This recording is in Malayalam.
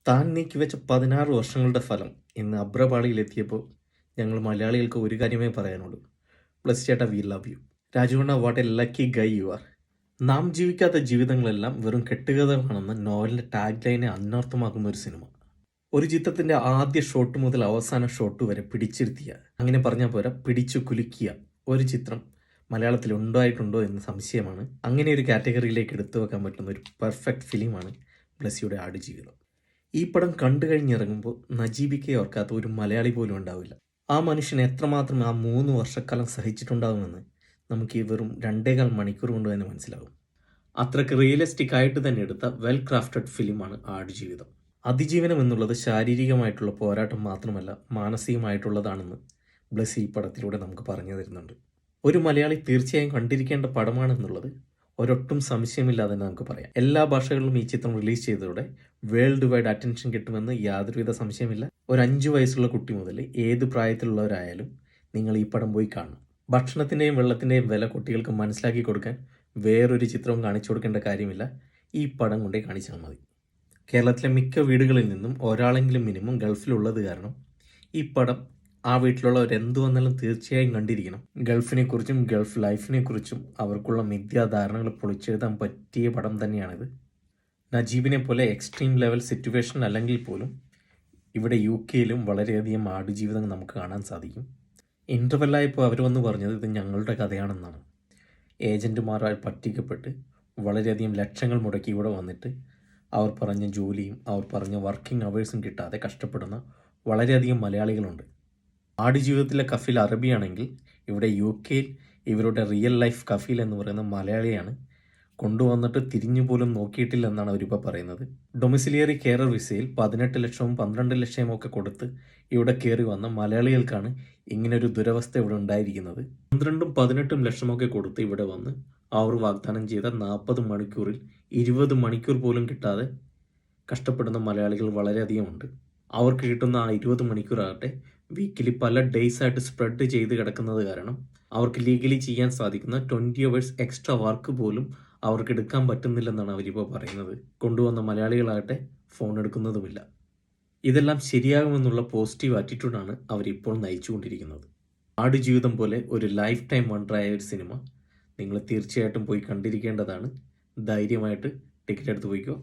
താൻ നീക്കിവെച്ച 16 വർഷങ്ങളുടെ ഫലം ഇന്ന് അഭ്രപാളിയിലെത്തിയപ്പോൾ ഞങ്ങൾ മലയാളികൾക്ക് ഒരു കാര്യമേ പറയാനുള്ളൂ. പ്ലസ് ചേട്ടാ, വി ലവ് യു. രാജുവണ്ണ, what a lucky guy you are. നാം ജീവിക്കാത്ത ജീവിതങ്ങളെല്ലാം വെറും കെട്ടുകഥകളാണെന്ന് നോവലിൻ്റെ ടാഗ് ലൈനെ അന്വർത്ഥമാക്കുന്ന ഒരു സിനിമ. ഒരു ചിത്രത്തിൻ്റെ ആദ്യ ഷോട്ട് മുതൽ അവസാന ഷോട്ട് വരെ പിടിച്ചിരുത്തിയ, അങ്ങനെ പറഞ്ഞാൽ പോരാ, പിടിച്ചു കുലുക്കിയ ഒരു ചിത്രം മലയാളത്തിൽ ഉണ്ടായിട്ടുണ്ടോ എന്ന് സംശയമാണ്. അങ്ങനെ ഒരു കാറ്റഗറിയിലേക്ക് എടുത്തു വെക്കാൻ പറ്റുന്ന ഒരു പെർഫെക്റ്റ് ഫിലിമാണ് ബ്ലസ്സിയുടെ ആടുജീവിതം. ഈ പടം കണ്ടു കഴിഞ്ഞിറങ്ങുമ്പോൾ നജീബിക്കെ ഓർക്കാത്ത ഒരു മലയാളി പോലും ഉണ്ടാവില്ല. ആ മനുഷ്യൻ എത്രമാത്രം ആ 3 വർഷക്കാലം സഹിച്ചിട്ടുണ്ടാകുമെന്ന് നമുക്ക് ഈ വെറും 2.25 മണിക്കൂർ കൊണ്ട് തന്നെ മനസ്സിലാവും. അത്രയ്ക്ക് റിയലിസ്റ്റിക് ആയിട്ട് തന്നെ എടുത്ത വെൽ ക്രാഫ്റ്റഡ് ഫിലിമാണ് ആടുജീവിതം. അതിജീവനം എന്നുള്ളത് ശാരീരികമായിട്ടുള്ള പോരാട്ടം മാത്രമല്ല, മാനസികമായിട്ടുള്ളതാണെന്ന് ബ്ലസ്സി ഈ പടത്തിലൂടെ നമുക്ക് പറഞ്ഞു തരുന്നുണ്ട്. ഒരു മലയാളി തീർച്ചയായും കണ്ടിരിക്കേണ്ട പടമാണെന്നുള്ളത് ഒരൊട്ടും സംശയമില്ലാതെ തന്നെ നമുക്ക് പറയാം. എല്ലാ ഭാഷകളിലും ഈ ചിത്രം റിലീസ് ചെയ്തതോടെ വേൾഡ് വൈഡ് അറ്റൻഷൻ കിട്ടുമെന്ന് യാതൊരുവിധ സംശയമില്ല. ഒരു 5 വയസ്സുള്ള കുട്ടി മുതൽ ഏത് പ്രായത്തിലുള്ളവരായാലും നിങ്ങൾ ഈ പടം പോയി കാണണം. ഭക്ഷണത്തിൻ്റെയും വെള്ളത്തിൻ്റെയും വില കുട്ടികൾക്ക് മനസ്സിലാക്കി കൊടുക്കാൻ വേറൊരു ചിത്രവും കാണിച്ചു കൊടുക്കേണ്ട കാര്യമില്ല. ഈ പടം കൊണ്ടേ കാണിച്ചാൽ മതി. കേരളത്തിലെ മിക്ക വീടുകളിൽ നിന്നും ഒരാളെങ്കിലും മിനിമം ഗൾഫിലുള്ളത് കാരണം ഈ പടം ആ വീട്ടിലുള്ളവർ എന്തു വന്നാലും തീർച്ചയായും കണ്ടിരിക്കണം. ഗൾഫിനെ കുറിച്ചും ഗൾഫ് ലൈഫിനെ കുറിച്ചും അവർക്കുള്ള മിഥ്യാധാരണകൾ പൊളിച്ചെഴുതാൻ പറ്റിയ പടം തന്നെയാണിത്. നജീബിനെ പോലെ എക്സ്ട്രീം ലെവൽ സിറ്റുവേഷൻ അല്ലെങ്കിൽ പോലും ഇവിടെ UK-യിലും വളരെയധികം ആടുജീവിതം നമുക്ക് കാണാൻ സാധിക്കും. ഇൻ്റർവെല്ലായപ്പോൾ അവർ വന്ന് പറഞ്ഞത് ഇത് ഞങ്ങളുടെ കഥയാണെന്നാണ്. ഏജൻറ്റുമാരാൽ പറ്റിക്കപ്പെട്ട് വളരെയധികം ലക്ഷങ്ങൾ മുടക്കി ഇവിടെ വന്നിട്ട് അവർ പറഞ്ഞ ജോലിയും അവർ പറഞ്ഞ വർക്കിംഗ് അവേഴ്സും കിട്ടാതെ കഷ്ടപ്പെടുന്ന വളരെയധികം മലയാളികളുണ്ട്. ആടുജീവിതത്തിലെ കഫീൽ അറബിയാണെങ്കിൽ ഇവിടെ UK-യിൽ ഇവരുടെ റിയൽ ലൈഫ് കഫീൽ എന്ന് പറയുന്ന മലയാളിയാണ്. കൊണ്ടുവന്നിട്ട് തിരിഞ്ഞു പോലും നോക്കിയിട്ടില്ലെന്നാണ് അവരിപ്പോൾ പറയുന്നത്. ഡൊമിസിലിയറി കെയർ വിസയിൽ 18 ലക്ഷവും 12 ലക്ഷവും ഒക്കെ കൊടുത്ത് ഇവിടെ കയറി വന്ന മലയാളികൾക്കാണ് ഇങ്ങനൊരു ദുരവസ്ഥ ഇവിടെ ഉണ്ടായിരിക്കുന്നത്. 12ഉം 18ഉം ലക്ഷമൊക്കെ കൊടുത്ത് ഇവിടെ വന്ന് അവർ വാഗ്ദാനം ചെയ്ത 40 മണിക്കൂറിൽ 20 മണിക്കൂർ പോലും കിട്ടാതെ കഷ്ടപ്പെടുന്ന മലയാളികൾ വളരെയധികം ഉണ്ട്. അവർക്ക് കിട്ടുന്ന ആ 20 മണിക്കൂറാകട്ടെ വീക്കിലി പല ഡേയ്സ് ആയിട്ട് സ്പ്രെഡ് ചെയ്ത് കിടക്കുന്നത് കാരണം അവർക്ക് ലീഗലി ചെയ്യാൻ സാധിക്കുന്ന 20 hours എക്സ്ട്രാ വർക്ക് പോലും അവർക്ക് എടുക്കാൻ പറ്റുന്നില്ലെന്നാണ് അവരിപ്പോൾ പറയുന്നത്. കൊണ്ടുവന്ന മലയാളികളാകട്ടെ ഫോൺ എടുക്കുന്നതുമില്ല. ഇതെല്ലാം ശരിയാകുമെന്നുള്ള പോസിറ്റീവ് ആറ്റിറ്റ്യൂഡാണ് അവരിപ്പോൾ നയിച്ചുകൊണ്ടിരിക്കുന്നത്. ആടുജീവിതം പോലെ ഒരു ലൈഫ് ടൈം വണ്ടറായ ഒരു സിനിമ നിങ്ങൾ തീർച്ചയായിട്ടും പോയി കണ്ടിരിക്കേണ്ടതാണ്. ധൈര്യമായിട്ട് ടിക്കറ്റ് എടുത്ത് പോയിക്കോ.